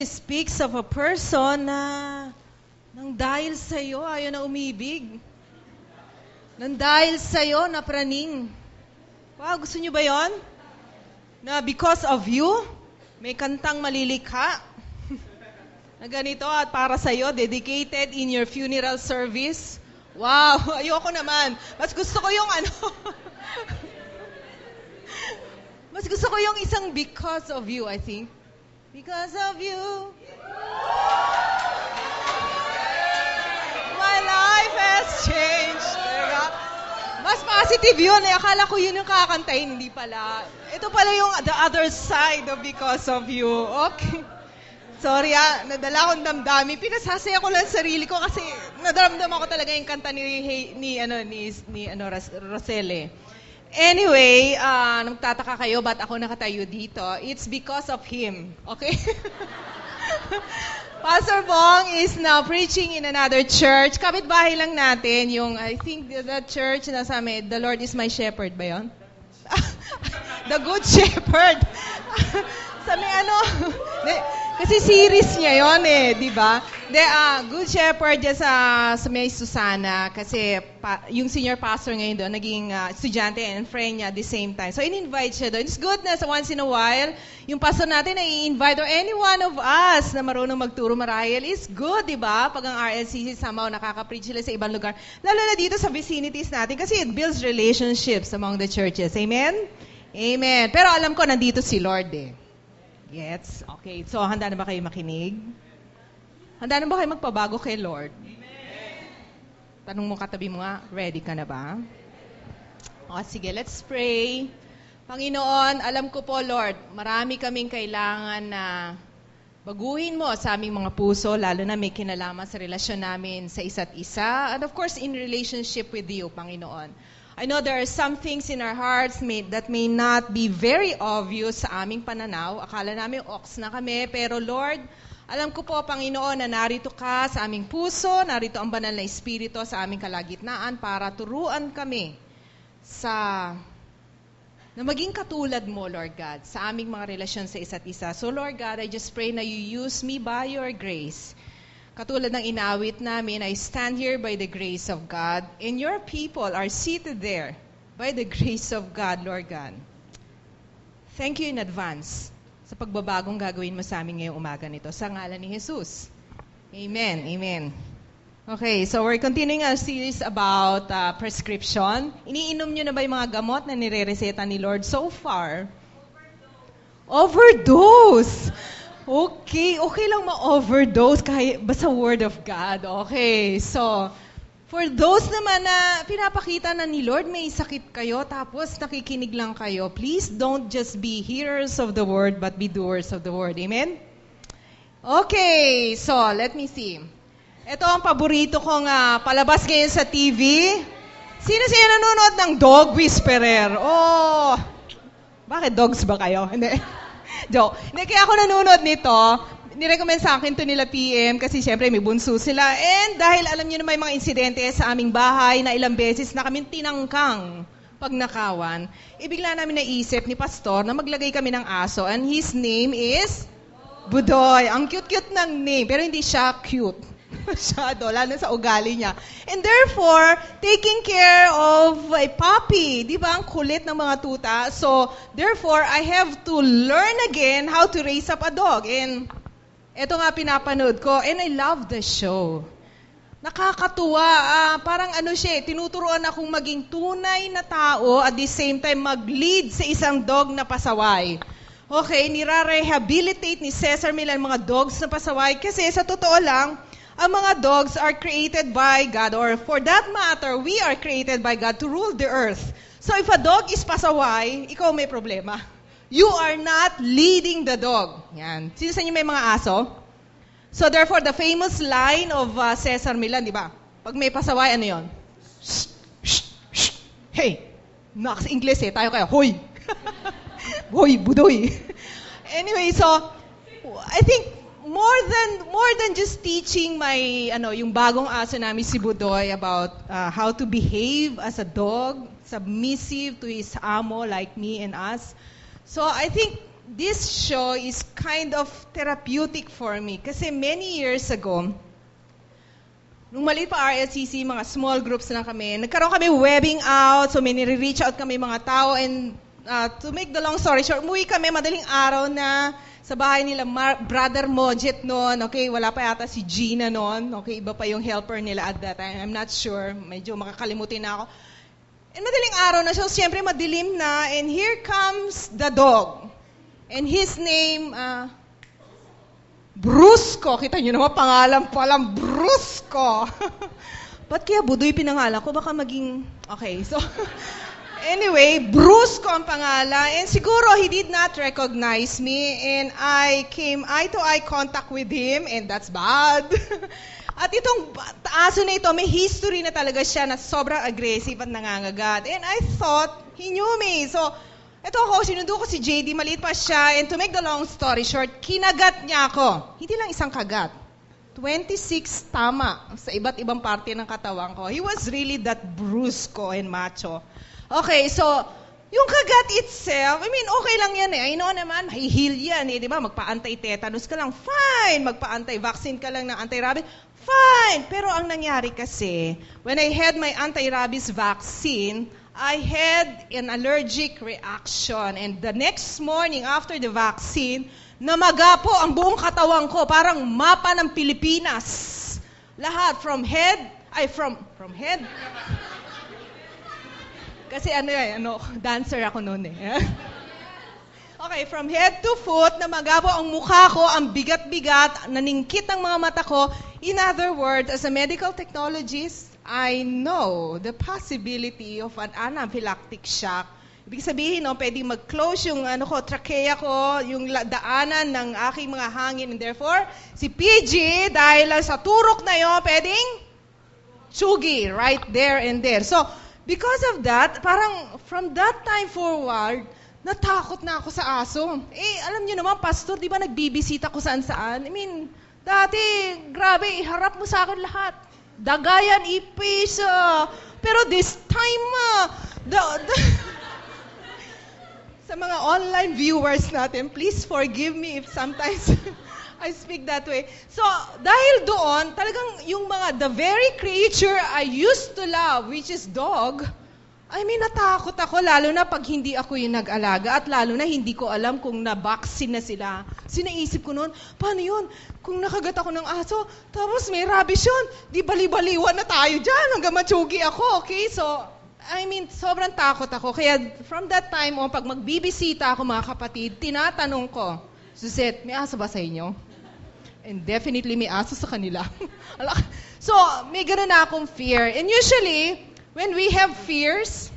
speaks of a person na nang dahil sa'yo, ayaw na umibig. Nang dahil sa'yo, napraning. Wow, gusto niyo ba yon? Na because of you, may kantang malilikha. Na ganito at para sa'yo, dedicated in your funeral service. Wow, ayoko naman. Mas gusto ko yung Mas gusto ko yung isang because of you, I think. Because of you, my life has changed. Diba? Mas positive yun. Akala ko yun yung kakantahin, hindi pala. Ito pala yung the other side of because of you. Okay. Sorry nadala akong damdami. Pinasasaya ko lang sarili ko kasi nadaramdam ako talaga yung kanta ni Roselle. Anyway, nagtataka kayo ba't ako nakatayo dito? It's because of him. Okay? Pastor Bong is now preaching in another church. Kapitbahay lang natin yung, I think that church na sa amin, The Lord is my shepherd ba yun? The Good Shepherd. Sa may kasi series niya yon di ba? Good Shepherd dyan sa may Susana kasi yung senior pastor ngayon doon, naging estudyante and friend niya at the same time. So, in-invite siya doon. It's good na once in a while, yung pastor natin na i-invite or any one of us na marunong magturo marahil is good, di ba? Pag ang RLCC somehow nakaka-preach sila sa ibang lugar. Lalo na dito sa vicinities natin kasi it builds relationships among the churches. Amen? Amen. Pero alam ko, nandito si Lord Yes? Okay. So, handa na ba kayo makinig? Handa na ba kayo magpabago kay Lord? Amen. Tanong mo katabi mo nga, ready ka na ba? O, sige, let's pray. Panginoon, alam ko po, Lord, marami kaming kailangan na baguhin mo sa aming mga puso, lalo na may kinalaman sa relasyon namin sa isa't isa, and of course, in relationship with you, Panginoon. I know there are some things in our hearts that may not be very obvious sa aming pananaw. Akala namin ox na kami, pero Lord, alam ko po, Panginoon, na narito ka sa aming puso, narito ang banal na Espiritu sa aming kalagitnaan para turuan kami na maging katulad mo, Lord God, sa aming mga relasyon sa isa't isa. So, Lord God, I just pray na you use me by your grace. Katulad ng inawit namin, I stand here by the grace of God, and your people are seated there by the grace of God, Lord God. Thank you in advance sa pagbabagong gagawin mo sa amin ngayong umaga nito. Sa ngalan ni Jesus. Amen. Amen. Okay, so we're continuing our series about prescription. Iniinom nyo na ba yung mga gamot na nire-reseta ni Lord so far? Overdose! Okay lang ma-overdose kahit basta word of God. Okay, so, for those naman na pinapakita na ni Lord, may sakit kayo, tapos nakikinig lang kayo, please don't just be hearers of the word, but be doers of the word. Amen? Okay, so, let me see. Ito ang paborito kong palabas ngayon sa TV. Sino nanonood ng Dog Whisperer? Oh, bakit dogs ba kayo? Hindi. Joke. Hindi, kaya ako nanonood nito, nirecommend sa akin to nila PM kasi syempre may bunso sila. And dahil alam niyo na may mga insidente sa aming bahay na ilang beses na kami tinangkang pagnakawan, bigla namin naisip ni Pastor na maglagay kami ng aso and his name is Budoy. Ang cute-cute ng name, pero hindi siya cute. Masyado, lalo sa ugali niya. And therefore, taking care of a puppy, di ba, ang kulit ng mga tuta. So, therefore, I have to learn again how to raise up a dog. And ito nga pinapanood ko, and I love the show. Nakakatuwa, parang siya, tinuturuan akong maging tunay na tao at the same time mag-lead sa isang dog na pasaway. Okay, nira-rehabilitate ni Cesar Millan mga dogs na pasaway kasi sa totoo lang, ang mga dogs are created by God, or for that matter, we are created by God to rule the earth. So if a dog is pasaway, ikaw may problema. You are not leading the dog. Yan. Sino sa inyo may mga aso? So therefore, the famous line of Cesar Millan, di ba? Pag may pasaway, ano yun? Shh, shh, shh. Hey! Naks English tayo kaya, hoy! Hoy, budoy! Anyway, so, I think, more than just teaching my yung bagong aso namin si Budoy about how to behave as a dog, submissive to his amo like me and us. So I think this show is kind of therapeutic for me. Kasi many years ago, nung maliit pa RSCC, mga small groups na kami, nagkaroon kami webbing out, so may nire-reach out kami mga tao, and to make the long story short, umuwi kami madaling araw na sa bahay nila Brother Mojet noon, okay, wala pa yata si Gina noon, okay, iba pa yung helper nila at that time, I'm not sure, medyo makakalimutin na ako. And madaling araw na siya, siyempre madilim na, and here comes the dog. And his name, Brusco. Kita nyo naman, pangalan pa lang, Brusco. Ba't kaya Budoy pinangalan ko? Baka maging, okay, so, anyway, Brusco ang pangalan. And siguro, he did not recognize me. And I came eye-to-eye contact with him, and that's bad. At itong aso na ito, may history na talaga siya na sobrang aggressive at nangangagat. And I thought, he knew me. So, ito ako, sinundo ko si JD, maliit pa siya, and to make the long story short, kinagat niya ako. Hindi lang isang kagat. 26 tama sa iba't ibang parte ng katawan ko. He was really that brusco and macho. Okay, so, yung kagat itself, I mean, okay lang yan eh. I know naman, hihil yan eh, di ba? Magpa-anti-tetanus ka lang, fine. Magpa-anti-vaccine ka lang ng anti-rabies, fine. Pero ang nangyari kasi, when I had my anti-rabies vaccine, I had an allergic reaction. And the next morning after the vaccine, namaga po ang buong katawan ko. Parang mapa ng Pilipinas. Lahat, from head. Kasi dancer ako noon eh. Okay, from head to foot, namaga po ang mukha ko, ang bigat-bigat, naningkit ang mga mata ko. In other words, as a medical technologist, I know the possibility of an anaphylactic shock. Ibig sabihin, pwedeng mag-close yung trachea ko, yung daanan ng aking mga hangin. And therefore, si PG, dahil sa turok na yun, pwedeng tsugi right there and there. So, because of that, parang from that time forward, natakot na ako sa aso. Eh, alam niyo naman, pastor, di ba nagbibisita ko saan-saan? I mean, dati, grabe, iharap mo sa akin lahat. Dagayan, ipis. Pero this time, sa mga online viewers natin, please forgive me if sometimes I speak that way. So, dahil doon, talagang yung the very creature I used to love, which is dog, I mean, natakot ako, lalo na pag hindi ako yung nag-alaga at lalo na hindi ko alam kung na-vaccine na sila. Sinaisip ko noon, paano yun? Kung nakagat ako ng aso, tapos may rabies yun, di bali-baliwan na tayo dyan hanggang matsugi ako, okay? So, I mean, sobrang takot ako. Kaya from that time on, pag magbibisita ako mga kapatid, tinatanong ko, Suzette, may aso ba sa inyo? And definitely may aso sa kanila. So, may ganun na akong fear. And usually, when we have fears,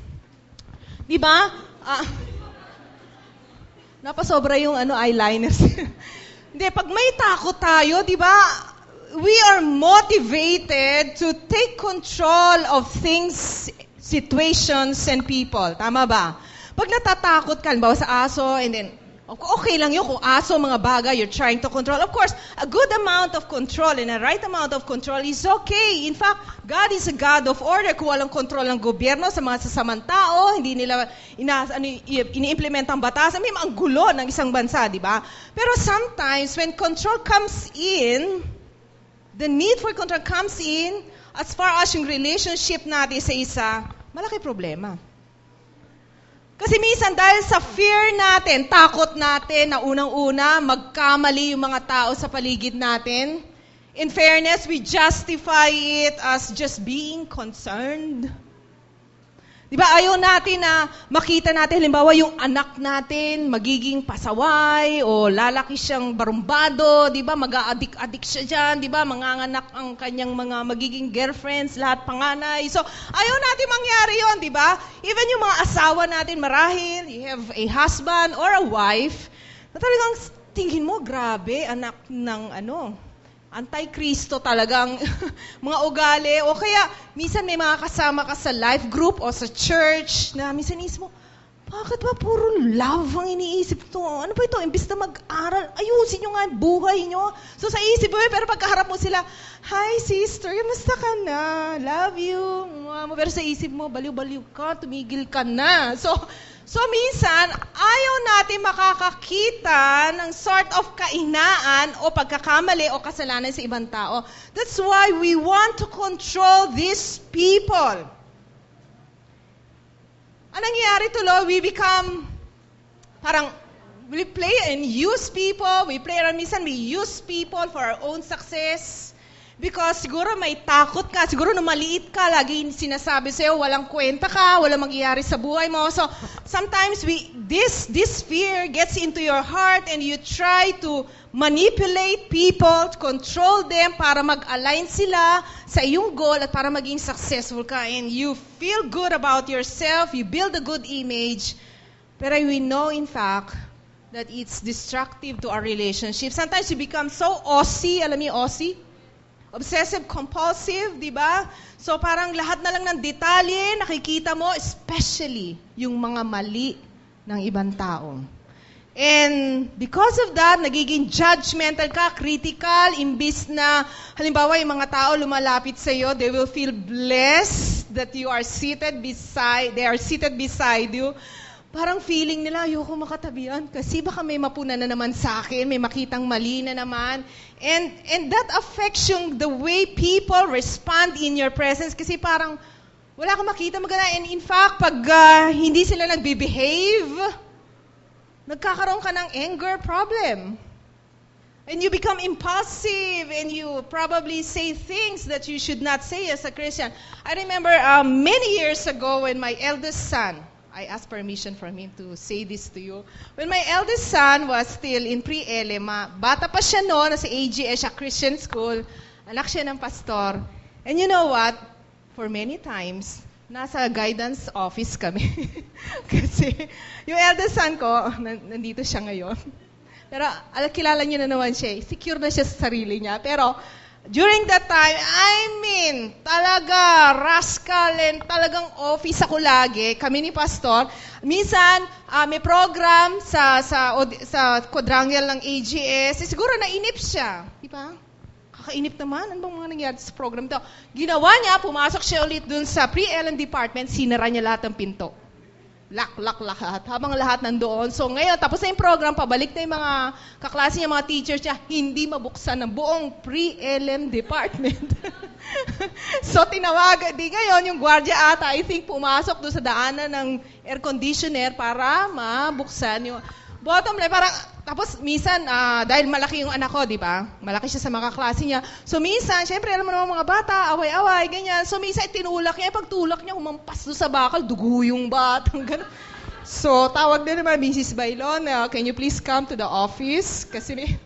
di ba? Napasobra yung eyeliners. Hindi, pag may takot tayo, di ba? We are motivated to take control of things, situations, and people. Tama ba? Pag natatakot ka, halimbawa sa aso, and then, okay lang yun kung aso, mga bagay, you're trying to control. Of course, a good amount of control and a right amount of control is okay. In fact, God is a God of order. Kung walang control ng gobyerno sa mga sasamang tao, hindi nila ini-implement ang batas. I mean, ang gulo ng isang bansa, di ba? Pero sometimes, when control comes in, the need for control comes in, as far as yung relationship natin sa isa, malaki problema. Kasi minsan dahil sa fear natin, takot natin na unang-una, magkamali yung mga tao sa paligid natin. In fairness, we justify it as just being concerned. Di ba, ayaw natin na makita natin, halimbawa yung anak natin, magiging pasaway, o lalaki siyang barumbado, di ba, mag-a-adik-adik siya dyan, di ba, manganganak ang kanyang mga magiging girlfriends, lahat panganay. So, ayaw natin mangyari yon, di ba? Even yung mga asawa natin, marahil, you have a husband or a wife, na talagang tingin mo, grabe, anak ng Anti-Kristo talagang mga ugali. O kaya, minsan may mga kasama ka sa life group o sa church na minsan isip mo, bakit ba puro love ang iniisip to? Ano ba ito? Imbis na mag-aral, ayusin nyo nga ang buhay nyo. So sa isip mo, pero pagkaharap mo sila, hi sister, kamusta ka na? Love you. Pero sa isip mo, baliw-baliw ka, tumigil ka na. So, So minsan, ayaw natin makakakita ng sort of kainaan o pagkakamali o kasalanan sa ibang tao. That's why we want to control these people. Anong nangyayari tuloy? We become, parang, we play and use people. Minsan we use people for our own success. Because siguro may takot ka, siguro nung maliit ka, lagi sinasabi sa'yo, walang kwenta ka, walang mangyayari sa buhay mo. So, sometimes this fear gets into your heart and you try to manipulate people, to control them para mag-align sila sa iyong goal at para maging successful ka. And you feel good about yourself, you build a good image. Pero we know, in fact, that it's destructive to our relationship. Sometimes you become so OC, alam niyo OC? Obsessive-compulsive, di ba? So parang lahat na lang ng detalye nakikita mo, especially yung mga mali ng ibang tao. And because of that, nagiging judgmental ka, critical, imbis na, halimbawa, yung mga tao lumalapit sa iyo, they will feel blessed that they are seated beside you. Parang feeling nila, ayoko makatabihan kasi baka may mapuna na naman sa akin, may makitang mali na naman. And that affects the way people respond in your presence kasi parang wala kang makita maganda. And in fact, pag hindi sila nagbe-behave, nagkakaroon ka ng anger problem. And you become impulsive and you probably say things that you should not say as a Christian. I remember many years ago when my eldest son, I asked permission from him to say this to you. When my eldest son was still in pre-ELE, bata pa siya noon, nasa AGS, siya Christian school, anak siya ng pastor. And you know what? For many times, nasa guidance office kami. Kasi yung eldest son ko, nandito siya ngayon. Pero kilala niyo na naman siya, secure na siya sa sarili niya. Pero during that time, talaga rascal and talagang office ako lagi. Kami ni Pastor. Minsan, may program sa quadrangle ng AGS. Siguro nainip siya. Di ba? Kakainip naman. Ano bang mga nangyari sa program ito? Ginawa niya, pumasok siya ulit dun sa pre-ELM department, sinara niya lahat ng pinto. Lock lahat. Habang lahat nandoon. So ngayon, tapos na yung program, pabalik na yung mga kaklase niya, mga teachers niya, hindi mabuksan ng buong pre-ELM department. So tinawagan, di ngayon, yung gwardiya ata, I think, pumasok doon sa daanan ng air conditioner para mabuksan yung bottom line. Parang, tapos minsan, dahil malaki yung anak ko, di ba? Malaki siya sa mga kaklase niya. So minsan, syempre, alam mo naman mga bata, away-away, ganyan. So minsan, tinulak niya. Pagtulak niya, humampas doon sa bakal, dugo yung batang gano'n. So, tawag na naman, Mrs. Bailon, can you please come to the office? Kasi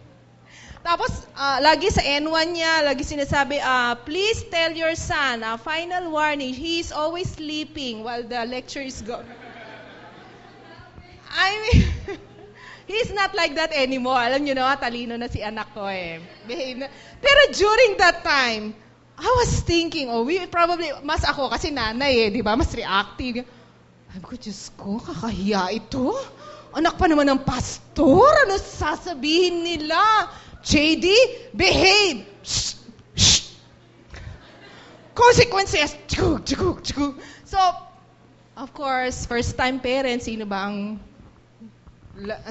tapos, lagi sa N1 niya, lagi sinasabi, please tell your son, final warning, he is always sleeping while the lecture is going. I mean, he's not like that anymore. Alam niyo na, talino na si anak ko eh. Pero during that time, I was thinking, probably, mas ako kasi nanay eh, di ba? Mas reactive. Sabi ko, Diyos ko, kakahiya ito. Anak pa naman ng pastor. Ano sasabihin nila? JD, behave! Shh! Shh! Consequences! So, of course, first-time parents, sino ba ang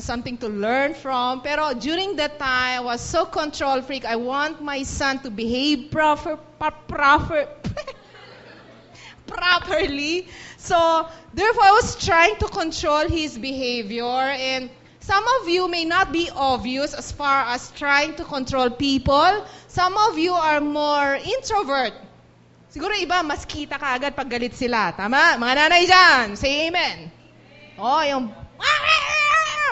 something to learn from? Pero during that time, I was so control freak. I want my son to behave properly. So, therefore, I was trying to control his behavior. And some of you may not be obvious as far as trying to control people. Some of you are more introvert. Siguro iba, mas kita ka agad pag galit sila. Tama? Mga nanay dyan, say amen. Yung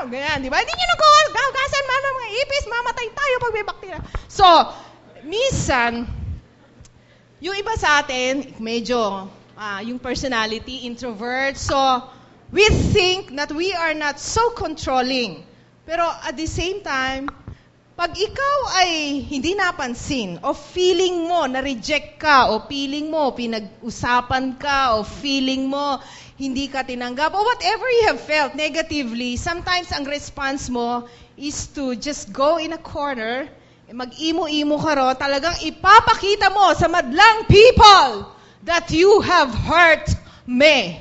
ganyan, di ba? Hindi nyo nagkakasan man ng mga ipis, mamatay tayo pag may bakterya. So, minsan, yung iba sa atin, medyo, yung personality, introvert. So, we think that we are not so controlling. Pero at the same time, pag ikaw ay hindi napansin, o feeling mo na-reject ka, o feeling mo pinag-usapan ka, o feeling mo hindi ka tinanggap, or whatever you have felt negatively, sometimes ang response mo is to just go in a corner, mag-imo-imo ka ro, talagang ipapakita mo sa madlang people that you have hurt me.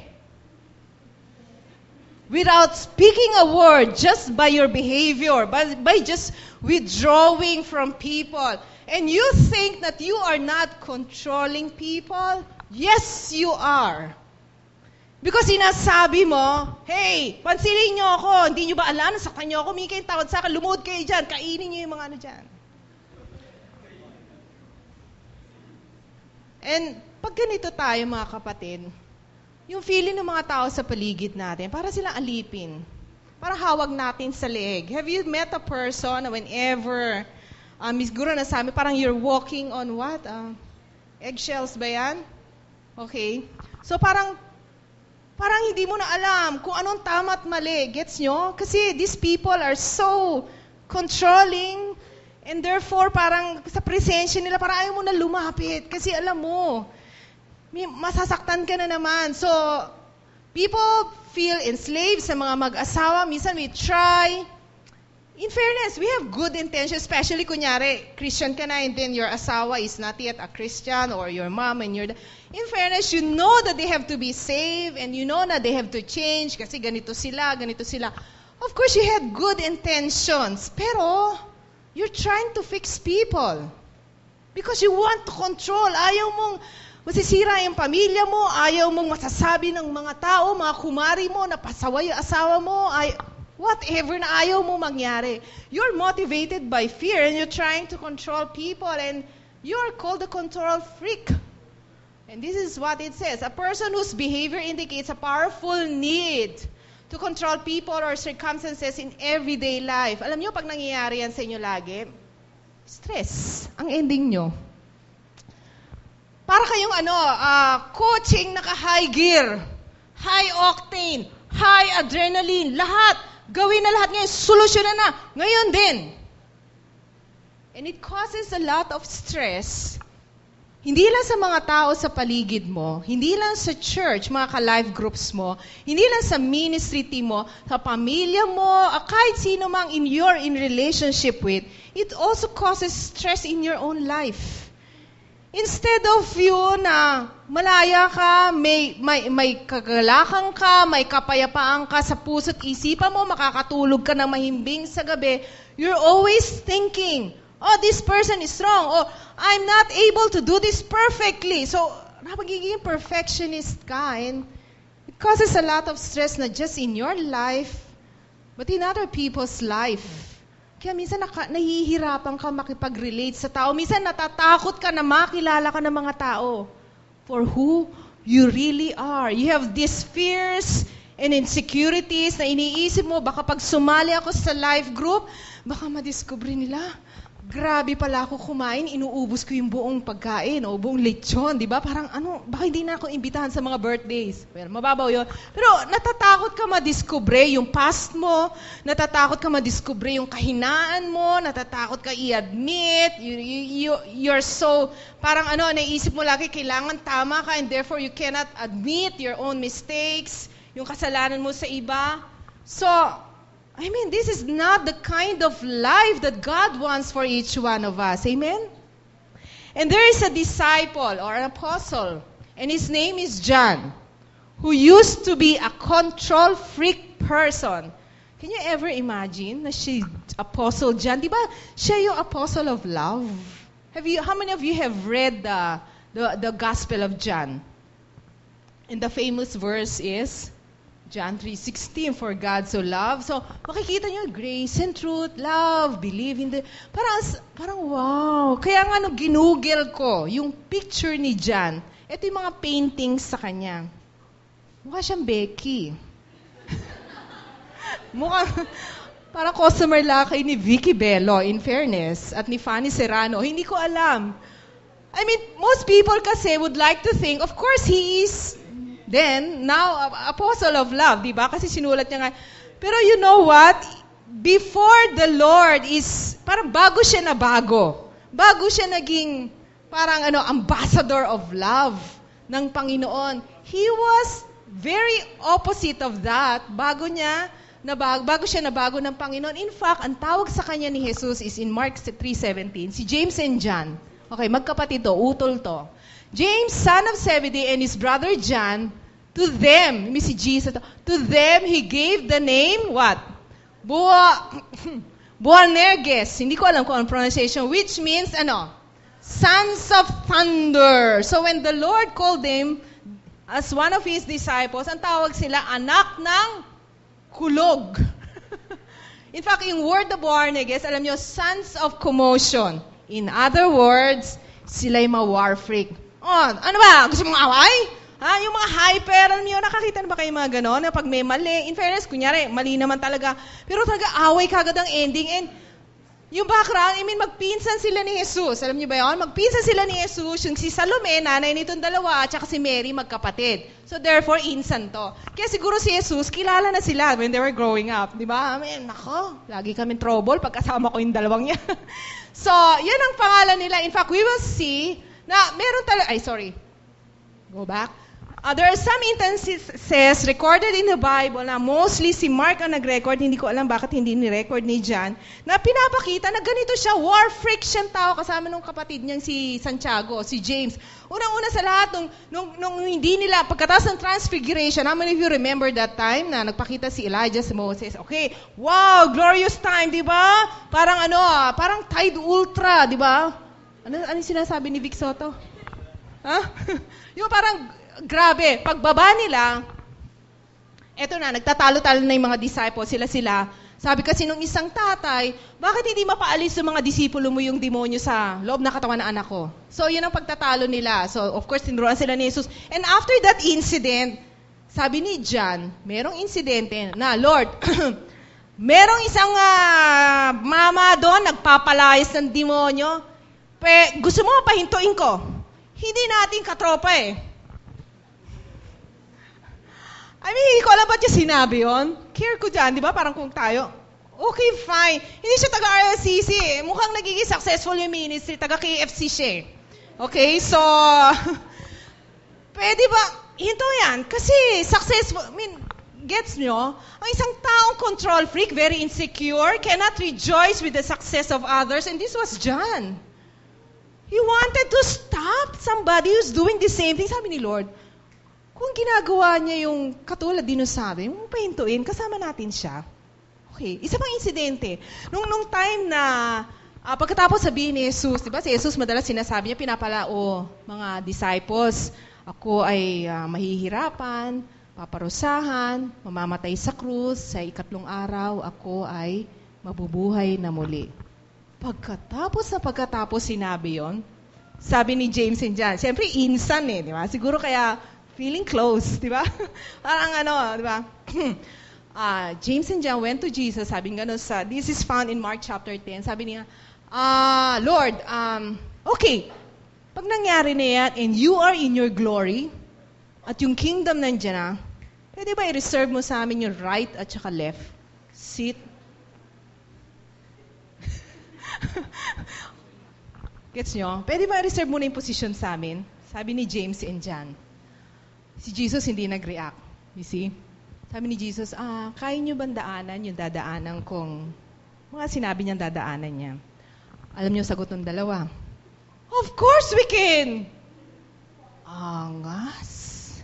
without speaking a word, just by your behavior, by just withdrawing from people. And you think that you are not controlling people? Yes, you are. Because sinasabi mo, hey, pansinin niyo ako, hindi niyo ba alam, nasaktan niyo ako, may kayong tawad sa akin, lumuhod kayo dyan, kainin niyo yung mga ano dyan. And pag ganito tayo mga kapatid, yung feeling ng mga tao sa paligid natin, para silang alipin. Para hawag natin sa leeg. Have you met a person na whenever, siguro nasabi, parang you're walking on what? Eggshells ba yan? Okay. So parang hindi mo na alam kung anong tama at mali. Gets nyo? Kasi these people are so controlling and therefore parang sa presensya nila, parang ayaw mo na lumapit. Kasi alam mo, masasaktan ka na naman. So, people feel enslaved sa mga mag-asawa. Minsan we try. In fairness, we have good intentions, especially kunyari, Christian ka na and then your asawa is not yet a Christian or your mom and your dad. In fairness, you know that they have to be saved and you know that they have to change kasi ganito sila, ganito sila. Of course, you had good intentions, pero you're trying to fix people because you want to control. Ayaw mong masisira yung pamilya mo, ayaw mong masasabi ng mga tao, mga kumari mo, na pasawa yung asawa mo, whatever na ayaw mo mangyari. You're motivated by fear and you're trying to control people and you're called a control freak. And this is what it says. A person whose behavior indicates a powerful need to control people or circumstances in everyday life. Alam nyo, pag nangyayari yan sa inyo lagi, stress ang ending nyo. Para kayong coaching naka-high gear, high octane, high adrenaline, lahat. Gawin na lahat ngayon, solusyonan na. Ngayon din. And it causes a lot of stress. Hindi lang sa mga tao sa paligid mo, hindi lang sa church, mga ka-life groups mo, hindi lang sa ministry team mo, sa pamilya mo, kahit sino mang you're in relationship with, it also causes stress in your own life. Instead of you na malaya ka, may kagalakan ka, may kapayapaan ka sa puso't isipan mo, makakatulog ka ng mahimbing sa gabi, you're always thinking, oh, this person is wrong, or I'm not able to do this perfectly. So, napagiging perfectionist ka, and it causes a lot of stress not just in your life, but in other people's life. Kaya minsan nahihirapan ka makipag-relate sa tao. Minsan natatakot ka na makilala ka ng mga tao for who you really are. You have these fears and insecurities na iniisip mo, baka pag sumali ako sa life group, baka madiscover nila, grabe pala ako kumain, inuubos ko yung buong pagkain o buong lechon, di ba? Parang baka hindi na ako imbitahan sa mga birthdays. Well, mababaw yun. Pero natatakot ka madiscover yung past mo, natatakot ka madiscover yung kahinaan mo, natatakot ka i-admit, you're so, parang naisip mo lagi, kailangan tama ka and therefore you cannot admit your own mistakes, yung kasalanan mo sa iba. So, this is not the kind of life that God wants for each one of us. Amen? And there is a disciple or an apostle, and his name is John, who used to be a control freak person. Can you ever imagine na si Apostle John? Di ba siya yung apostle of love? How many of you have read the Gospel of John? And the famous verse is John 3:16, for God so loved. So, makikita nyo, grace and truth, love, believe in the... Parang wow. Kaya nga ginugel ko, yung picture ni John, ito yung mga paintings sa kanya. Mukha siyang Becky. Parang customer laki ni Vicky Bello, in fairness, at ni Fanny Serrano. Hindi ko alam. Most people kasi would like to think, of course, he is... Then, now, apostle of love, di ba? Kasi sinulat niya nga. Pero you know what? Before the Lord is, parang bago siya naging, parang ambassador of love ng Panginoon. He was very opposite of that. Bago siya nabago ng Panginoon. In fact, ang tawag sa kanya ni Jesus is in Mark 3:17, si James and John. Okay, magkapatid to, utol to. James, son of Zebedee, and his brother John, To them, si Jesus, to them, He gave the name, what? Boanerges. Hindi ko alam kung ang pronunciation, which means, Sons of Thunder. So when the Lord called them as one of His disciples, ang tawag sila, anak ng kulog. In fact, yung word na Boanerges, alam nyo, sons of commotion. In other words, sila'y ma-war freak. Ano ba? Gusto mong away? Yung mga hyper, alam niyo, nakakita na ba kayo mga ganon? Na pag may mali, in fairness, kunyari, mali naman talaga. Pero talaga, away kagad ang ending. And yung background, magpinsan sila ni Jesus. Alam niyo ba yun? Magpinsan sila ni Jesus, yung si Salome, nanay nitong dalawa, at saka si Mary, magkapatid. So therefore, insan to. Kaya siguro si Jesus, kilala na sila when they were growing up. Di ba? Nako, lagi kami trouble pagkasama ko yung dalawang yan. So, yan ang pangalan nila. In fact, we will see na meron talaga, go back. There are some instances recorded in the Bible na mostly si Mark ang nag-record, hindi ko alam bakit hindi ni-record ni John, na pinapakita na ganito siya, war freak siyang tao kasama nung kapatid niyang si Santiago, si James. Unang-una sa lahat, nung hindi nila, pagkatapos ng transfiguration, how many of you remember that time na nagpakita si Elijah sa Moses? Okay, wow, glorious time, di ba? Parang Tide Ultra, di ba? Ano sinasabi ni Vic Soto? Yung parang, grabe, pagbaba nila, eto na, nagtatalo-talo na yung mga disciples, sila. Sabi kasi nung isang tatay, bakit hindi mapaalis ng mga disipulo mo yung demonyo sa loob na katawan ng anak ko? So, yun ang pagtatalo nila. So, of course, tinuruan sila ni Jesus. And after that incident, sabi ni John, merong insidente na, Lord, merong isang mama doon, nagpapalayas ng demonyo. Gusto mo pahintuin ko? Hindi natin katropa hindi ko alam ba't yung sinabi yun. Care ko dyan, di ba? Parang kung tayo, okay, fine. Hindi siya taga-RLCC. Mukhang nagiging successful yung ministry. Taga-KFC siya. Okay, so, pwede ba? Hinto yan. Kasi successful, gets nyo? Ang isang taong control freak, very insecure, cannot rejoice with the success of others. And this was John. He wanted to stop somebody who's doing the same thing. Sabi ni Lord, kung ginagawa niya yung katulad din sa atin, pahintuin, kasama natin siya. Okay, isa pang insidente. Nung time na, pagkatapos sabihin ni Jesus, di ba, si Jesus madalas sinasabi niya, pinapalao mga disciples, ako ay mahihirapan, paparusahan, mamamatay sa krus, sa ikatlong araw, ako ay mabubuhay na muli. Pagkatapos sinabi yon, sabi ni James and John, siyempre insan di ba? Siguro kaya feeling close, di ba? Parang di ba? James and John went to Jesus, sabi nga this is found in Mark chapter 10, sabi niya, Lord, okay, pag nangyari na yan, and you are in your glory, at yung kingdom nandiyan na, pwede ba i-reserve mo sa amin yung right at saka left seat? Gets nyo? Pwede ba i-reserve mo na yung position sa amin? Sabi ni James and John. Si Jesus hindi nag-react. You see? Sabi ni Jesus, kaya nyo bang daanan yung dadaanan kong mga sinabi niyang dadaanan niya? Alam niyo sagot ng dalawa. Of course we can! Angas.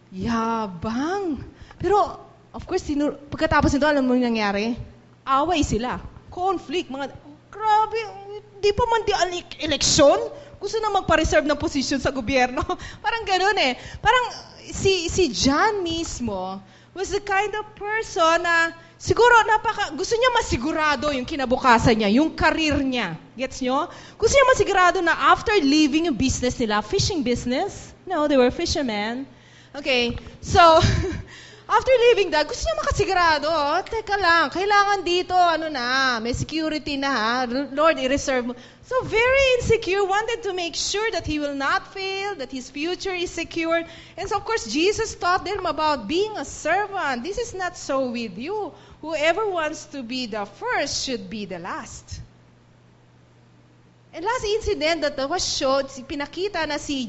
Yabang. Pero, of course, pagkatapos nito, alam mo yung nangyari? Away sila. Conflict. Grabe, di pa man di eleksyon? Gusto na magpa-reserve ng position sa gobyerno. Parang gano'n Parang si John mismo was the kind of person na siguro gusto niya masigurado yung kinabukasan niya, yung career niya. Gets nyo? Gusto niya masigurado na after leaving yung business nila, fishing business, no, they were fishermen. Okay, so after leaving that, gusto niya makasigurado, teka lang, kailangan dito, may security na ha, Lord, i-reserve mo. So very insecure, wanted to make sure that he will not fail, that his future is secured. And so of course, Jesus taught them about being a servant. This is not so with you. Whoever wants to be the first should be the last. And last incident that was showed, pinakita na si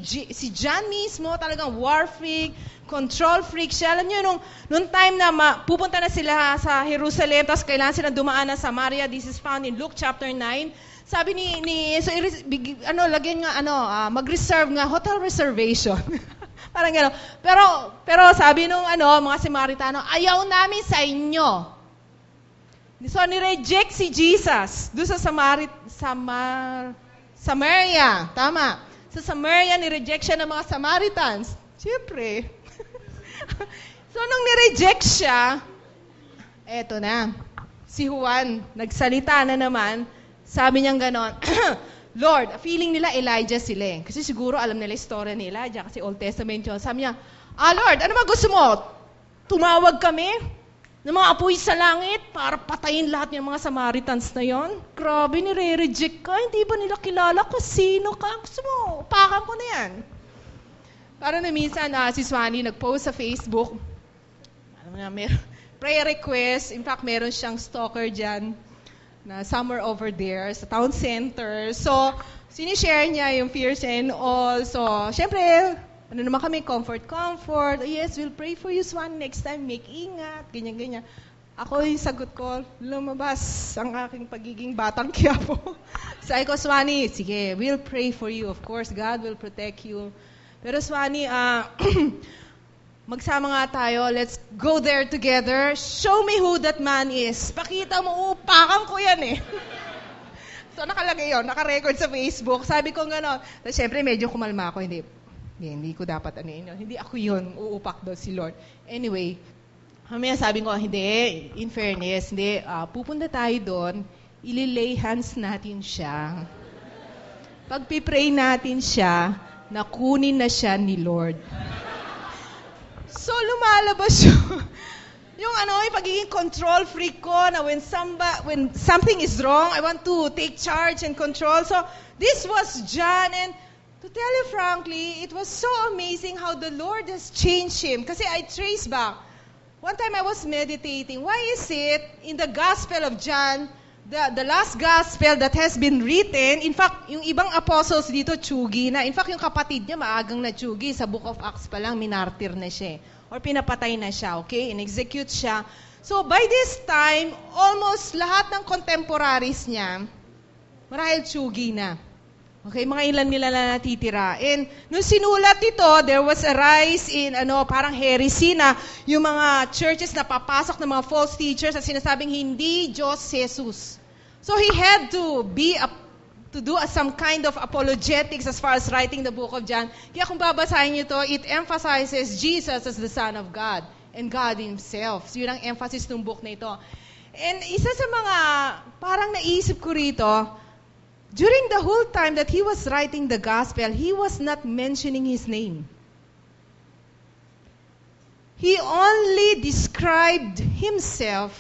John mismo, talagang war freak, control freak siya. Alam niyo, nung time na pupunta na sila sa Jerusalem, tapos kailangan sila dumaan na Samaria, this is found in Luke chapter 9, sabi mag-reserve nga, hotel reservation. Parang gano'n. Pero sabi nung mga Samaritano, ayaw namin sa inyo. So, nireject si Jesus doon sa Samaria. Tama. Sa Samaria, nireject siya ng mga Samaritans. Siyempre. So, nung nireject siya, eto na. Si Juan, nagsalita na naman. Sabi niyang ganon, Lord, feeling nila Elijah sila eh. Kasi siguro alam nila istorya ni Elijah kasi Old Testament yun. Sabi niya, Lord, ano ba gusto mo? Tumawag kami ng mga apoy sa langit para patayin lahat ng mga Samaritans na yon? Grabe, nire-reject ka. Hindi ba nila kilala kung sino ka? Gusto mo, upakan ko na yan. Parang na minsan, si Swanee nag-post sa Facebook, prayer request. In fact, meron siyang stalker dyan na somewhere over there sa town center. So, sinishare niya yung fears and all. So, syempre, naman kami, comfort. Yes, we'll pray for you, Swan. Next time, make ingat. Ganyan. Ako yung sagot ko, lumabas ang aking pagiging batang Quiapo. Sabi ko, Swanee, sige, we'll pray for you. Of course, God will protect you. Pero Swanee, magsama nga tayo. Let's go there together. Show me who that man is. Pakita mo, upakan ko yan eh. So, nakalagay yun. Naka-record sa Facebook. Sabi ko gano'n. Tapos, syempre, medyo kumalma ako. Hindi ko dapat yun. Hindi ako yun. Uupak daw si Lord. Anyway, mamaya sabi ko, hindi. In fairness, hindi. Pupunta tayo doon. Ililay hands natin siya. Pag-pray natin siya, nakunin na siya ni Lord. So, lumalabas yung pagiging control freak ko na when something is wrong, I want to take charge and control. So, this was John, and to tell you frankly, it was so amazing how the Lord has changed him. Kasi I trace back. One time I was meditating, why is it in the Gospel of John, the last Gospel that has been written, in fact, yung ibang apostles dito, tsugi na. In fact, yung kapatid niya, maagang na tsugi. Sa Book of Acts pa lang, minartir na siya. Or pinapatay na siya, okay? In-execute siya. So, by this time, almost lahat ng contemporaries niya, marahil tsugi na. Okay, mga ilan nila na natitira. And nung sinulat ito, there was a rise in, parang heresy na yung mga churches na papasok ng mga false teachers at sinasabing hindi Diyos Jesus. So, he had to do some kind of apologetics as far as writing the book of John. Kaya kung babasahin niyo to, it emphasizes Jesus as the Son of God and God Himself. So, yun ang emphasis ng book na ito. And isa sa mga parang naisip ko rito, during the whole time that he was writing the gospel, he was not mentioning his name. He only described himself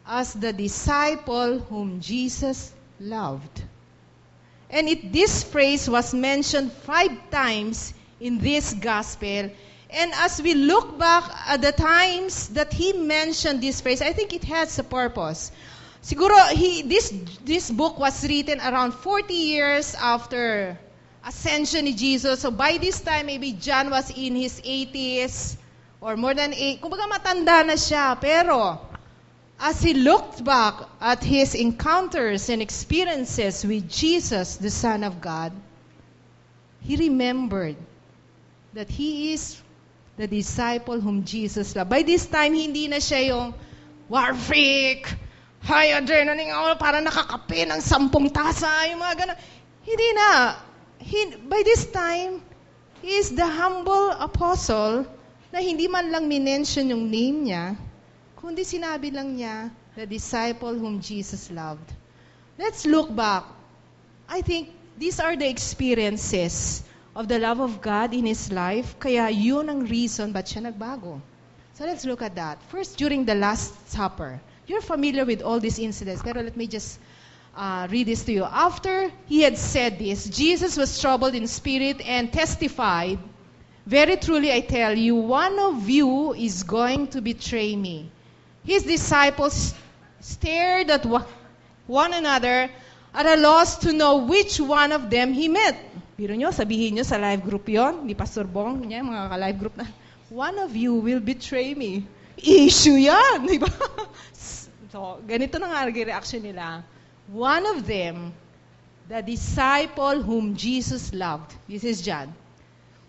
as the disciple whom Jesus loved. And this phrase was mentioned 5 times in this gospel. And as we look back at the times that he mentioned this phrase, I think it has a purpose. Siguro, this book was written around 40 years after ascension ni Jesus. So by this time, maybe John was in his 80s or more than 8. Kumbaga matanda na siya. Pero as he looked back at his encounters and experiences with Jesus, the Son of God, he remembered that he is the disciple whom Jesus loved. By this time, hindi na siya yung war freak, high adrenaline, para nakakape ng 10 tasa, yung mga gano'n. Hindi na. By this time, he is the humble apostle na hindi man lang minention yung name niya, kundi sinabi lang niya, the disciple whom Jesus loved. Let's look back. I think these are the experiences of the love of God in his life, kaya yun ang reason ba't siya nagbago. So let's look at that. First, during the Last Supper. You're familiar with all these incidents, pero let me just read this to you. After he had said this, Jesus was troubled in spirit and testified, "Very truly I tell you, one of you is going to betray me." His disciples stared at one another at a loss to know which one of them he meant. Biro nyo, sabihin nyo sa live group yon, ni Pastor Bong, niya, mga ka-live group na, one of you will betray me. Issue yan, di ba? So, ganito na nga reaction nila. One of them, the disciple whom Jesus loved, this is John,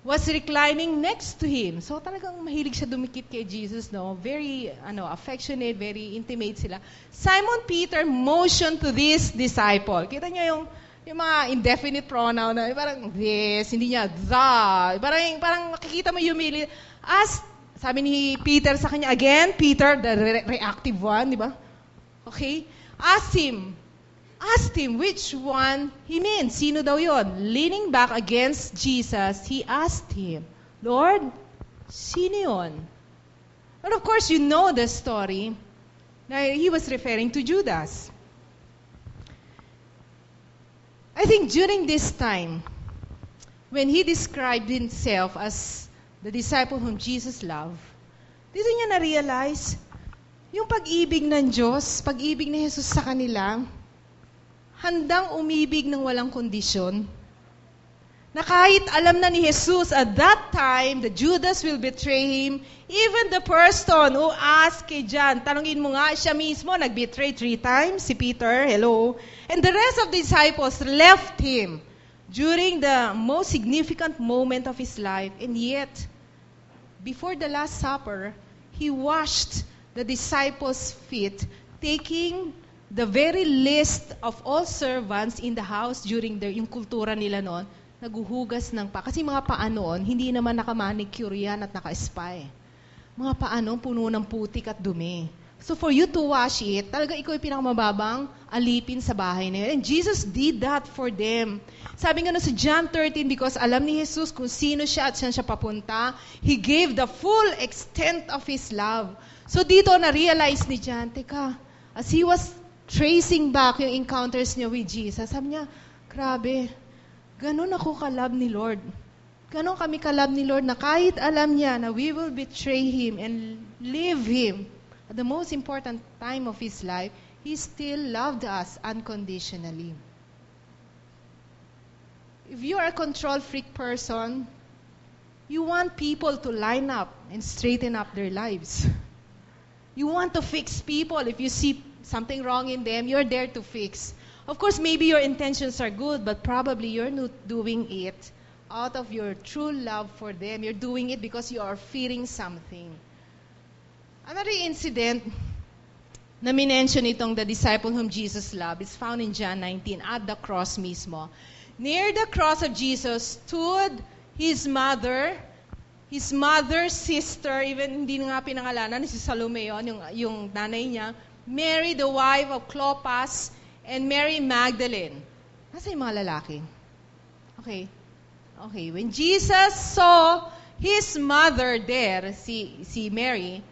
was reclining next to him. So talagang mahilig siya dumikit kay Jesus, no? Very affectionate, very intimate sila. Simon Peter motioned to this disciple. Kita niyo yung mga indefinite pronoun na parang this, hindi niya the. Parang makikita mo humili. Sabi ni Peter sa kanya, again, Peter, the reactive one, di ba? Okay? Asked him which one he means. Sino daw yon? Leaning back against Jesus, he asked him, Lord, sino yon? And of course, you know the story. Now, he was referring to Judas. I think during this time, when he described himself as the disciple whom Jesus loved, dito niya na-realize yung pag-ibig ng Diyos, pag-ibig ni Jesus sa kanila, handang umibig ng walang kondisyon. Na kahit alam na ni Jesus at that time that Judas will betray him, even the person who asked kay John, tanungin mo nga, siya mismo nag-betray 3 times, si Peter, hello. And the rest of the disciples left him during the most significant moment of his life. And yet, before the Last Supper, he washed the disciples' feet, taking the very least of all servants in the house during yung kultura nila noon, naguhugas ng pa. Kasi mga paa noon, hindi naman nakamanicure yan at naka-spa. Mga paa noon, puno ng putik at dumi. So for you to wash it, talaga ikaw yung pinakamababang alipin sa bahay na yun. And Jesus did that for them. Sabi nga sa John 13, because alam ni Jesus kung sino siya at saan siya papunta, He gave the full extent of His love. So dito na-realize ni John, teka, as he was tracing back yung encounters niya with Jesus, sabi niya, grabe, ganun ako kalab ni Lord. Ganun kami kalab ni Lord na kahit alam niya na we will betray Him and leave Him at the most important time of His life, He still loved us unconditionally. If you are a control freak person, you want people to line up and straighten up their lives. You want to fix people. If you see something wrong in them, you're there to fix. Of course, maybe your intentions are good, but probably you're not doing it out of your true love for them. You're doing it because you are fearing something. Another incident na minention itong the disciple whom Jesus loved is found in John 19, at the cross mismo. Near the cross of Jesus stood his mother, sister, even hindi nga pinangalanan, si Salome yung nanay niya, Mary, the wife of Clopas, and Mary Magdalene. Nasa yung mga lalaki? Okay. When Jesus saw his mother there, si Mary,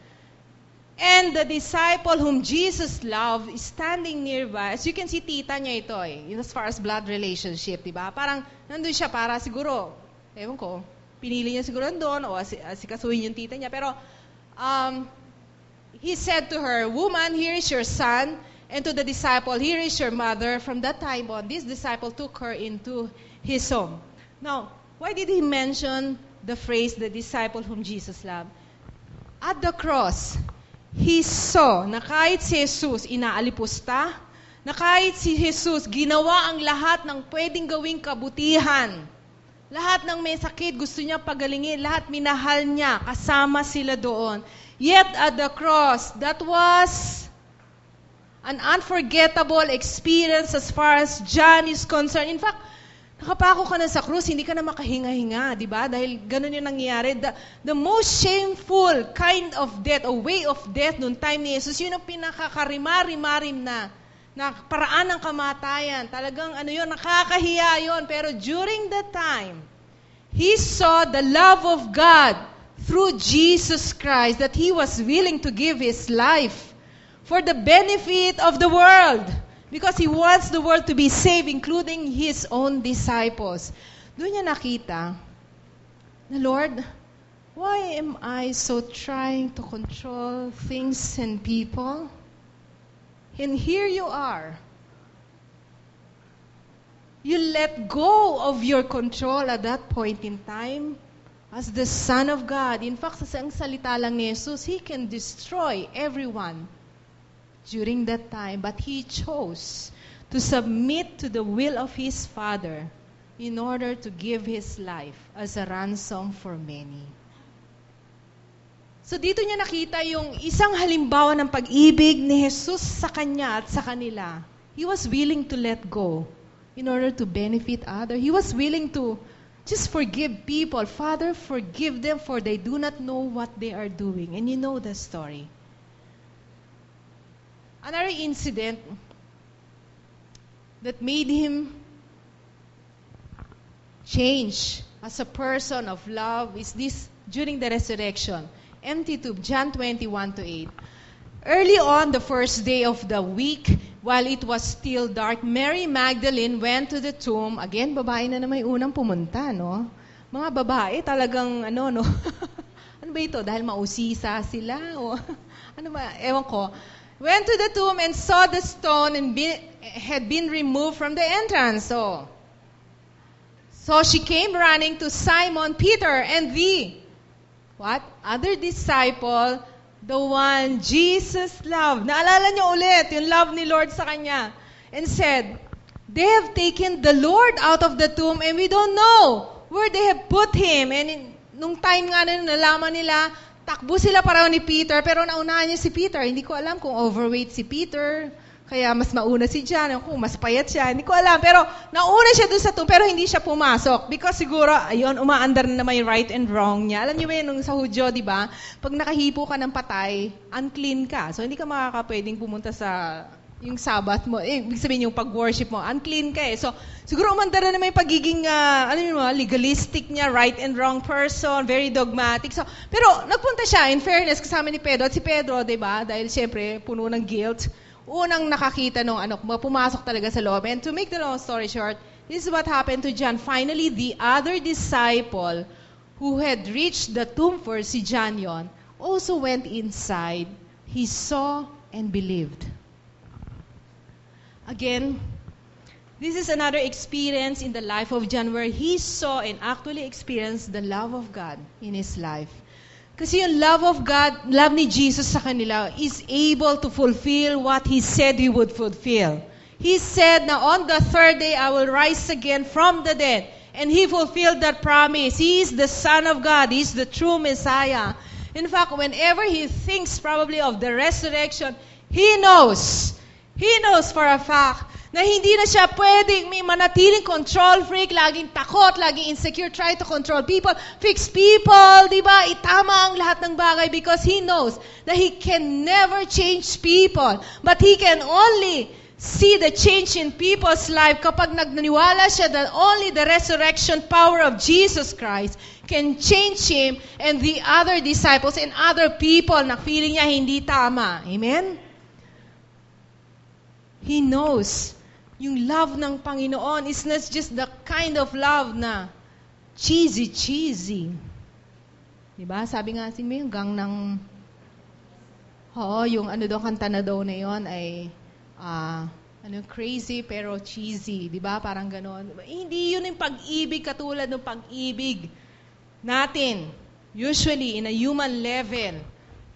and the disciple whom Jesus loved is standing nearby. As you can see, tita niya ito as far as blood relationship, diba? Parang nandun siya para siguro, ewan ko, pinili niya siguro nandun o asikasuhin yung tita niya. Pero, he said to her, "Woman, here is your son." And to the disciple, "Here is your mother." From that time on, this disciple took her into his home. Now, why did he mention the phrase, the disciple whom Jesus loved? At the cross, he saw na kahit si Jesus inaalipusta, na kahit si Jesus ginawa ang lahat ng pwedeng gawing kabutihan, lahat ng may sakit gusto niya pagalingin, lahat minahal niya, kasama sila doon. Yet at the cross, that was an unforgettable experience as far as John is concerned. In fact, nakapako ka na sa krus, hindi ka na makahinga-hinga, di ba? Dahil ganun yung nangyayari. The most shameful kind of death, or way of death noong time ni Jesus, yun ang pinakakarima-rimarim na paraan ng kamatayan. Talagang nakakahiya yun. Pero during that time, he saw the love of God through Jesus Christ, that He was willing to give His life for the benefit of the world. Because He wants the world to be saved, including His own disciples. Doon niya nakita na, Lord, why am I so trying to control things and people? And here you are. You let go of your control at that point in time as the Son of God. In fact, sa isang salita lang ni Jesus, He can destroy everyone during that time, but He chose to submit to the will of His Father in order to give His life as a ransom for many. So dito niya nakita yung isang halimbawa ng pag-ibig ni Jesus sa kanya at sa kanila. He was willing to let go in order to benefit others. He was willing to just forgive people. Father, forgive them for they do not know what they are doing. And you know the story. Another incident that made him change as a person of love is this during the resurrection. Empty tomb, John 21:8. Early on the first day of the week, while it was still dark, Mary Magdalene went to the tomb. Again, babae na may unang pumunta, no? Mga babae talagang, no? Ano ba ito? Dahil mausisa sila? O, ano ba? Ewan ko. Went to the tomb and saw the stone and had been removed from the entrance. So she came running to Simon Peter and the other disciple, the one Jesus loved. Naalala niyo ulit yung love ni Lord sa kanya. And said, they have taken the Lord out of the tomb and we don't know where they have put Him. And nung time nga na nalaman nila, takbo sila paraw ni Peter, pero naunahan niya si Peter. Hindi ko alam kung overweight si Peter, kaya mas mauna si John, kung mas payat siya, hindi ko alam. Pero nauna siya doon sa tomb, pero hindi siya pumasok. Because siguro, ayun, umaandar na may right and wrong niya. Alam niyo ba yun, nung sa Hudyo, di ba? Pag nakahipo ka ng patay, unclean ka. So, hindi ka makakapwedeng pumunta sa yung Sabbath mo. Ibig sabihin yung pag-worship mo, unclean ka eh. So, siguro umandar na may pagiging, legalistic niya, right and wrong person, very dogmatic. So, pero nagpunta siya, in fairness, kasama ni Pedro. At si Pedro, di ba? Dahil siyempre, puno ng guilt. Unang nakakita nung pumasok talaga sa loob. And to make the long story short, this is what happened to John. Finally, the other disciple who had reached the tomb first, si John yon, also went inside. He saw and believed. Again, this is another experience in the life of John where he saw and actually experienced the love of God in his life. Kasi yung love of God, love ni Jesus sa kanila, is able to fulfill what He said He would fulfill. He said na on the third day, I will rise again from the dead. And He fulfilled that promise. He is the Son of God. He is the true Messiah. In fact, whenever He thinks probably of the resurrection, He knows for a fact na hindi na siya pwedeng may manatiling control freak, laging takot, laging insecure, try to control people, fix people, di ba? Itama ang lahat ng bagay because He knows that He can never change people. But He can only see the change in people's life kapag nagnaniwala siya that only the resurrection power of Jesus Christ can change him and the other disciples and other people na feeling niya hindi tama. Amen? He knows yung love ng Panginoon is not just the kind of love na cheesy. Diba? Sabi nga sin mo yung gang ng yung kanta na daw na yon ay crazy pero cheesy. Diba? Parang ganon. Hindi yun yung pag-ibig katulad ng pag-ibig natin. Usually, in a human level.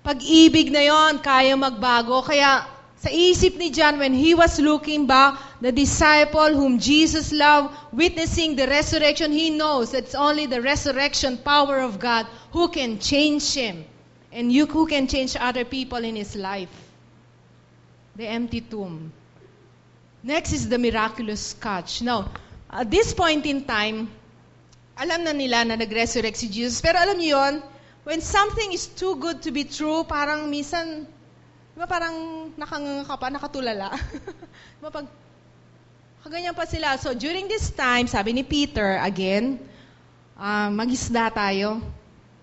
Pag-ibig na yon kaya magbago. Kaya sa isip ni John, when he was looking back, the disciple whom Jesus loved, witnessing the resurrection, he knows it's only the resurrection power of God who can change him and who can change other people in his life. The empty tomb. Next is the miraculous catch. Now, at this point in time, alam na nila na nag-resurrect si Jesus. Pero alam niyo yun, when something is too good to be true, parang minsan, diba parang nakatulala? Diba pag, kaganyan pa sila. So, during this time, sabi ni Peter, again, mag-isda tayo.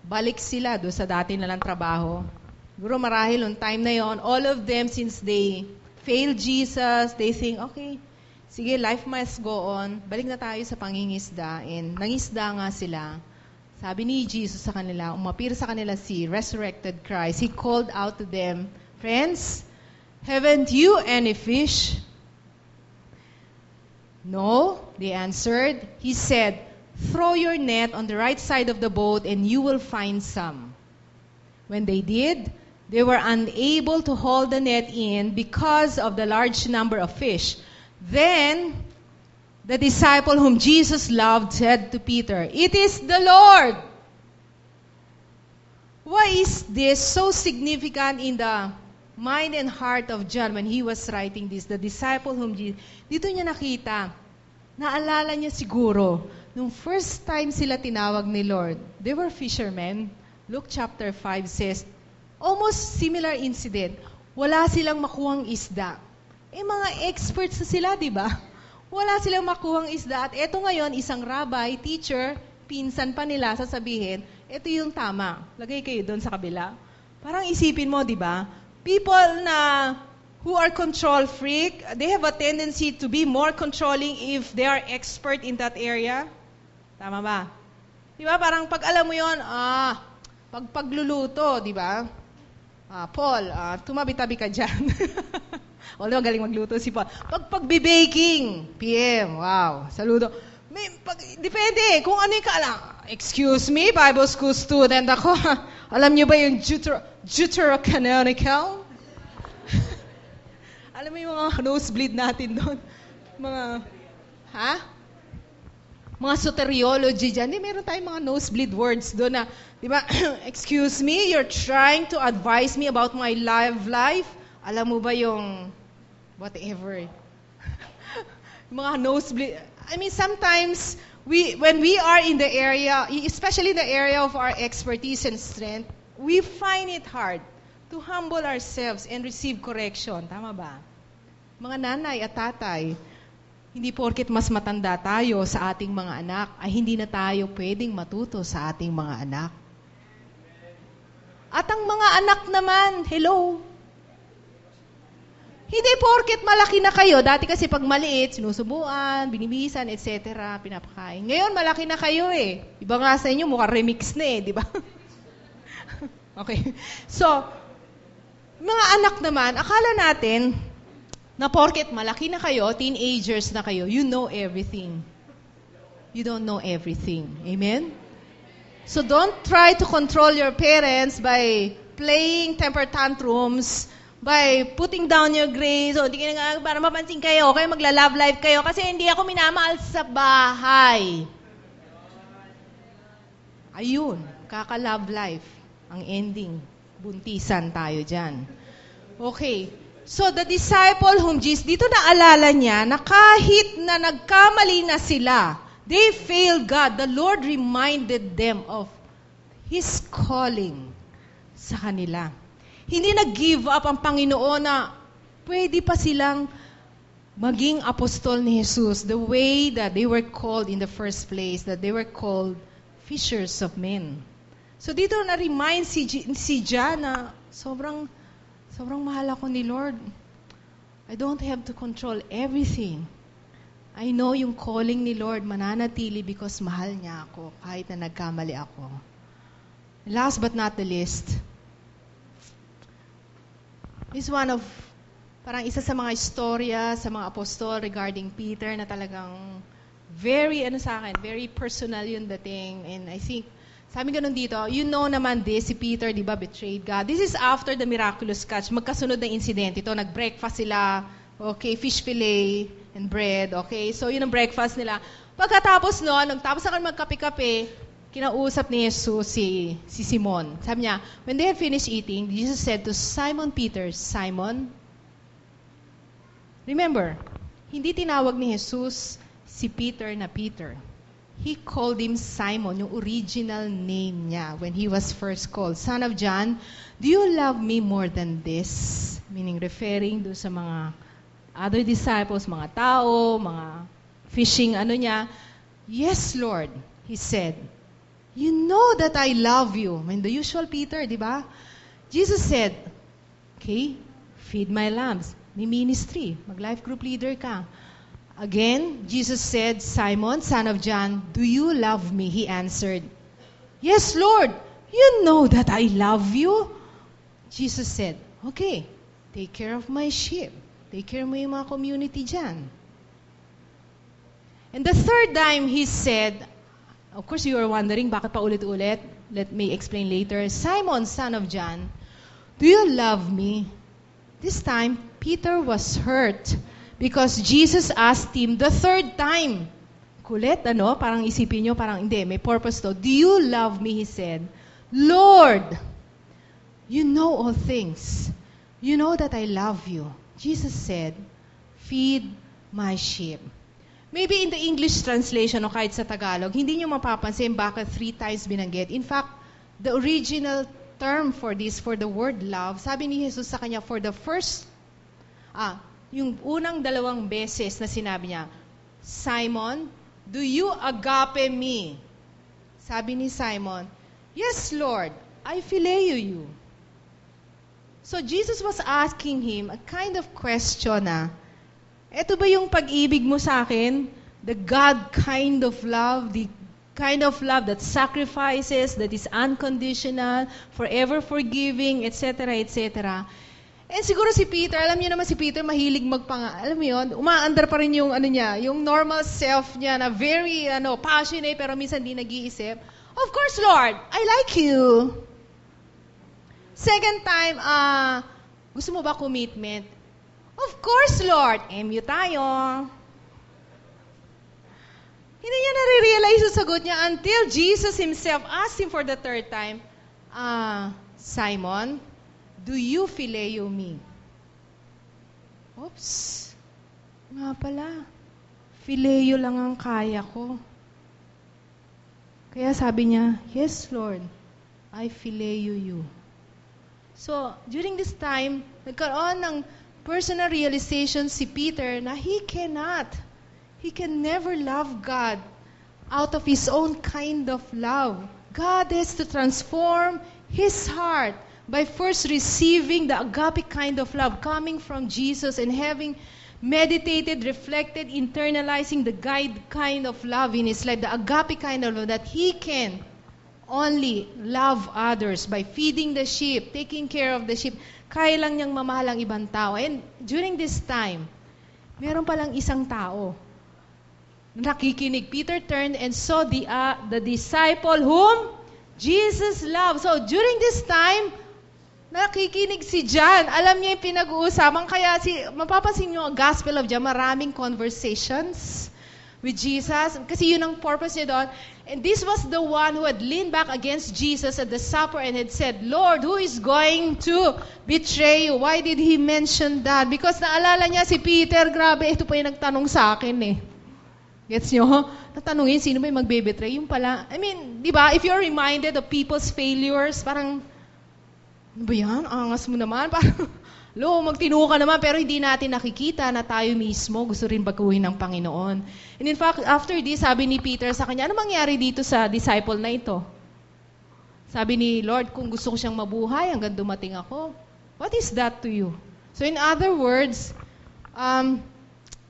Balik sila do sa dati nalang trabaho. Siguro marahil on time na yon, all of them, since they failed Jesus, they think, okay, sige, life must go on. Balik na tayo sa pangingisda. And nangisda nga sila. Sabi ni Jesus sa kanila, umapir sa kanila si resurrected Christ. He called out to them, friends, haven't you any fish? No, they answered. He said, throw your net on the right side of the boat and you will find some. When they did, they were unable to haul the net in because of the large number of fish. Then the disciple whom Jesus loved said to Peter, "It is the Lord." Why is this so significant in the mind and heart of John when he was writing this? The disciple whom Jesus... Dito niya nakita, naalala niya siguro, nung first time sila tinawag ni Lord, they were fishermen. Luke chapter 5 says, almost similar incident. Wala silang makuhang isda. Mga experts na sila, di ba? Wala silang makuhang isda. At eto ngayon, isang rabbi, teacher, pinsan pa nila, sasabihin, ito yung tama. Lagay kayo doon sa kabila. Parang isipin mo, di ba? People na who are control freak, they have a tendency to be more controlling if they are expert in that area. Tama ba? Di ba? Parang pag alam mo yon, pag pagluluto, di ba? Paul, tumabi-tabi ka dyan. Although galing magluto si Paul. Pag pagbe-baking, PM, wow, saludo. Depende, kung ano yung kaalam. Excuse me, Bible school student ako. Alam niyo ba yung deuterocanonical? Alam mo yung mga nosebleed natin doon? Mga soteriology dyan. Meron tayong mga nosebleed words doon na, di ba, excuse me, you're trying to advise me about my life? Alam mo ba yung whatever? Mga nosebleed. I mean, sometimes, when we are in the area, especially the area of our expertise and strength, we find it hard to humble ourselves and receive correction. Tama ba? Mga nanay at tatay, hindi porket mas matanda tayo sa ating mga anak, ay hindi na tayo pwedeng matuto sa ating mga anak. At ang mga anak naman, hello, hindi porket malaki na kayo. Dati kasi pag maliit, sinusubuan, binibisan, etc., pinapakain. Ngayon, malaki na kayo eh. Iba nga sa inyo, mukhang remix na eh, di ba? Okay. So, mga anak naman, akala natin na porket malaki na kayo, teenagers na kayo, you know everything. You don't know everything. Amen? So don't try to control your parents by playing temper tantrums, by putting down your grades, hindi ka para mapansin kayo, kaya magla-love life kayo, kasi hindi ako minamahal sa bahay. Ayun, kaka-love life. Ang ending, buntisan tayo dyan. Okay, so the disciple whom Jesus, dito naalala niya na kahit na nagkamali na sila, they failed God. The Lord reminded them of His calling sa kanila. Hindi nag-give up ang Panginoon na pwede pa silang maging apostol ni Jesus the way that they were called in the first place, that they were called fishers of men. So dito na-remind si John na sobrang mahal ako ni Lord. I don't have to control everything. I know yung calling ni Lord mananatili because mahal niya ako kahit na nagkamali ako. Last but not the least, is one of, parang isa sa mga istorya sa mga apostol regarding Peter na talagang very personal yung dating. And I think, sabi ganun dito, you know naman this, si Peter, di ba, betrayed God. This is after the miraculous catch. Magkasunod na incident ito. Nag-breakfast sila, okay, fish fillet and bread, okay. So, yun ang breakfast nila. Pagkatapos noon, nagtapos na kami magkape-kape, kinausap ni Jesus si Simon. Sabi niya, when they had finished eating, Jesus said to Simon Peter, Simon, remember, hindi tinawag ni Jesus si Peter na Peter. He called him Simon, yung original name niya when he was first called. Son of John, do you love me more than this? Meaning referring do sa mga other disciples, mga tao, mga fishing niya. Yes, Lord, he said. You know that I love you. I mean, the usual Peter, di ba? Jesus said, okay, feed my lambs. May ministry. Mag-life group leader ka. Again, Jesus said, Simon, son of John, do you love me? He answered, yes, Lord. You know that I love you. Jesus said, okay, take care of my sheep. Take care mo yung mga community dyan. And the third time, he said, of course, you are wondering, bakit pa ulit-ulit? Let me explain later. Simon, son of John, do you love me? This time, Peter was hurt Because Jesus asked him the third time. Kulit, ano? Parang isipin nyo, parang hindi, may purpose to. Do you love me? He said, Lord, you know all things. You know that I love you. Jesus said, feed my sheep. Maybe in the English translation o kahit sa Tagalog, hindi nyo mapapansin bakit 3 times binanggit. In fact, the original term for this, for the word love, sabi ni Jesus sa kanya, for the first, yung unang 2 beses na sinabi niya, Simon, do you agape me? Sabi ni Simon, yes, Lord, I phileo you. So Jesus was asking him a kind of question na, eto ba yung pag-ibig mo sa akin? The God kind of love, the kind of love that sacrifices, that is unconditional, forever forgiving, etc., etc. And siguro si Peter, alam niyo naman si Peter, mahilig alam mo yun, umaandar pa rin yung, niya, yung normal self niya na very passionate pero minsan di nag-iisip. Of course, Lord, I like you. Second time, gusto mo ba commitment? Of course, Lord, MU tayo. Hindi niya nare-realize yung sagot niya until Jesus himself asked him for the third time, Simon, do you phileo me? Oops. Nga pala. Phileo lang ang kaya ko. Kaya sabi niya, yes, Lord, I phileo you. So, during this time, nagkaroon ng personal realization si Peter na he can never love God out of his own kind of love. God has to transform his heart by first receiving the agape kind of love coming from Jesus and having meditated, reflected, internalizing the guide kind of love in his life, the agape kind of love that he can only love others by feeding the sheep, taking care of the sheep. Kaya lang niyang mamahal ang ibang tao. And during this time, meron palang isang tao nakikinig. Peter turned and saw the disciple whom Jesus loved. So during this time, nakikinig si John. Alam niya yung pinag-uusapan. Kaya mapapansin niyo ang Gospel of John, maraming conversations with Jesus. Kasi yun ang purpose niya doon. And this was the one who had leaned back against Jesus at the supper and had said, Lord, who is going to betray you? Why did he mention that? Because naalala niya si Peter, grabe, ito pa yung nagtanong sa akin eh. Gets nyo? Natanungin, sino ba yung magbe-betray? Yung pala, I mean, di ba, if you're reminded of people's failures, parang, ano ba yan? Angas mo naman. Parang, magtino ka naman, pero hindi natin nakikita na tayo mismo gusto rin baguhin ng Panginoon. And in fact, after this, sabi ni Peter sa kanya, ano mangyari dito sa disciple na ito? Sabi ni Lord, kung gusto ko siyang mabuhay hanggang dumating ako, what is that to you? So in other words,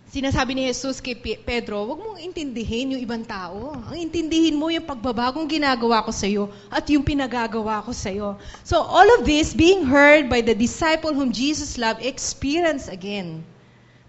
sinasabi ni Jesus kay Pedro, huwag mong intindihin yung ibang tao. Ang intindihin mo yung pagbabagong ginagawa ko sa iyo at yung pinagagawa ko sa iyo. So all of this being heard by the disciple whom Jesus loved, experienced again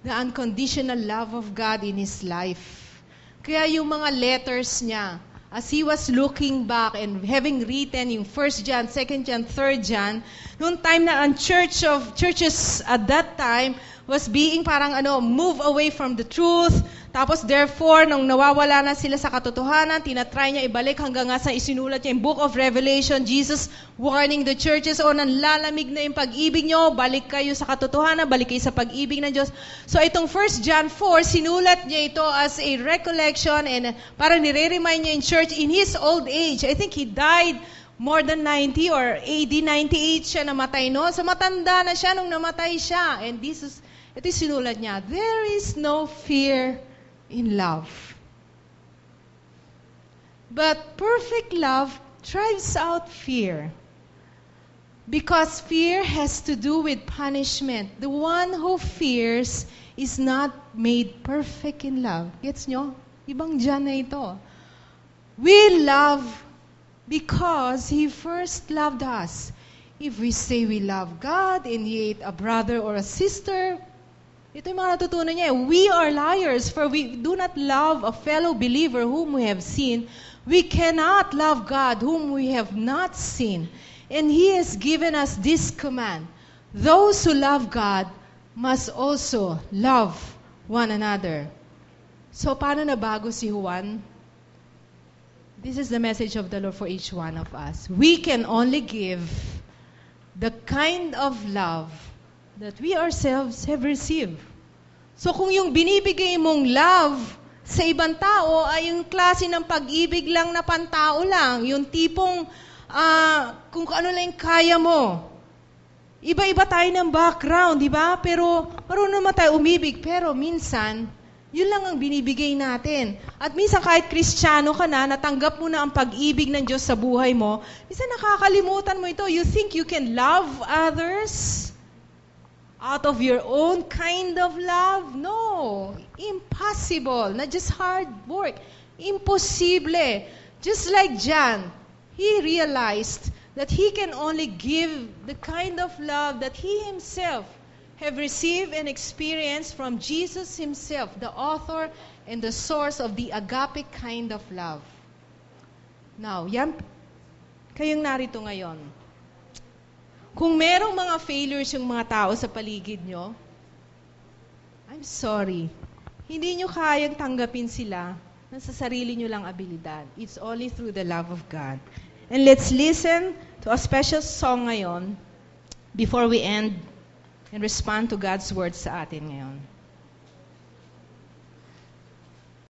the unconditional love of God in his life. Kaya yung mga letters niya, as he was looking back and having written yung 1 John, 2 John, 3 John, noong time na ang churches at that time was being parang move away from the truth. Tapos therefore, nung nawawala na sila sa katotohanan, tinatry niya ibalik hanggang nga sa isinulat niya yung Book of Revelation, Jesus warning the churches, nanlalamig na yung pag-ibig nyo, balik kayo sa katotohanan, balik kayo sa pag-ibig ng Diyos. So itong 1 John 4, sinulat niya ito as a recollection and parang nire-remind niya in church in his old age. I think he died more than 90 or AD 98 siya namatay, no? So matanda na siya nung namatay siya. And ito sinulat niya, there is no fear in love. But perfect love drives out fear. Because fear has to do with punishment. The one who fears is not made perfect in love. Gets nyo? Ibang John na ito. We love because He first loved us. If we say we love God and hate a brother or a sister, ito yung mga natutunan niya. We are liars, for we do not love a fellow believer whom we have seen. We cannot love God whom we have not seen. And He has given us this command. Those who love God must also love one another. So, paano nabago si Juan? This is the message of the Lord for each one of us. We can only give the kind of love that we ourselves have received. So kung yung binibigay mong love sa ibang tao ay yung klase ng pag-ibig lang na pantao lang, yung tipong kung ano lang yung kaya mo. Iba-iba tayo ng background, di ba? Pero marunong naman tayo umibig. Pero minsan, yun lang ang binibigay natin. At minsan kahit Kristiyano ka na, natanggap mo na ang pag-ibig ng Diyos sa buhay mo, minsan nakakalimutan mo ito. You think you can love others out of your own kind of love? No. Impossible. Not just hard work. Imposible. Just like John, he realized that he can only give the kind of love that he himself have received and experienced from Jesus himself, the author and the source of the agape kind of love. Now, yan, kayong narito ngayon. Kung merong mga failures yung mga tao sa paligid nyo, I'm sorry. Hindi nyo kayang tanggapin sila na sa sarili nyo lang abilidad. It's only through the love of God. And let's listen to a special song ngayon before we end and respond to God's word sa atin ngayon.